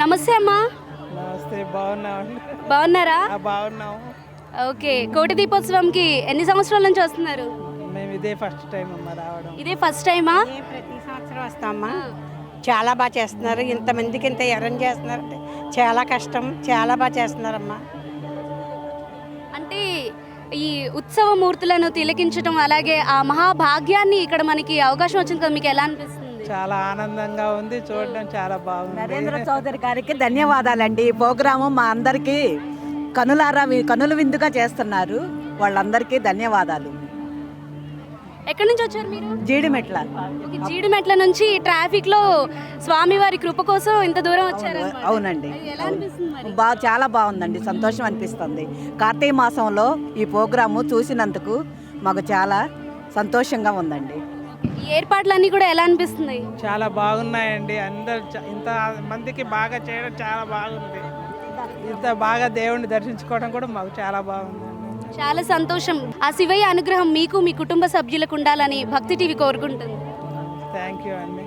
నమస్తే అమ్మా. నమస్తే, బాగున్నామండి. బాగున్నారా? బాగున్నాము. ఓకే, కోటి దీపోత్సవంకి ఎన్ని సంవత్సరాల నుంచి వస్తున్నారు? మేము ఇదే ఫస్ట్ టైం అమ్మ రావడం. ఇదే ఫస్ట్ టైమా? ప్రతి సంవత్సరం వస్తామమ్మా. చాలా బాగా చేస్తున్నారు. ఇంతమందికి ఇంత అరేంజ్ చేస్తున్నారంటే చాలా కష్టం. చాలా బాగా చేస్తున్నారమ్మా. అంటే ఈ ఉత్సవ మూర్తులను తిలకించడం, అలాగే ఆ మహాభాగ్యాన్ని ఇక్కడ మనకి అవకాశం వచ్చింది కదా, మీకు ఎలా అనిపిస్తుంది? చాలా ఆనందంగా ఉంది, చూడడం చాలా బాగుంది. నరేంద్ర చౌదరి గారికి ధన్యవాదాలండి. ఈ ప్రోగ్రాము మా అందరికీ కనుల విందుగా చేస్తున్నారు. వాళ్ళందరికీ ధన్యవాదాలు. ఎక్కడి నుంచి వచ్చారు మీరు? జీడిమెట్ల. ఓకే, జీడిమెట్ల నుంచి ట్రాఫిక్ లో స్వామివారి కృప కోసం ఇంత దూరం వచ్చారు. అవునండి, ఎలా అనిపిస్తుంది మరి? చాలా బాగుందండి, సంతోషం అనిపిస్తుంది. కార్తీక మాసంలో ఈ ప్రోగ్రాము చూసినందుకు మాకు చాలా సంతోషంగా ఉందండి. ఈ ఏర్పాట్లన్నీ కూడా ఎలా అనిపిస్తున్నాయి? చాలా బాగున్నాయండి. అందరు ఇంత మందికి బాగా చేయడం చాలా బాగుంది. ఇంత బాగా దేవుణ్ణి దర్శించుకోవడం కూడా మాకు చాలా బాగుంది. చాలా సంతోషం. ఆ శివయ్య అనుగ్రహం మీకు, మీ కుటుంబ సభ్యులకు ఉండాలని భక్తి టీవీ కోరుకుంటుంది. థ్యాంక్ యూ అండి.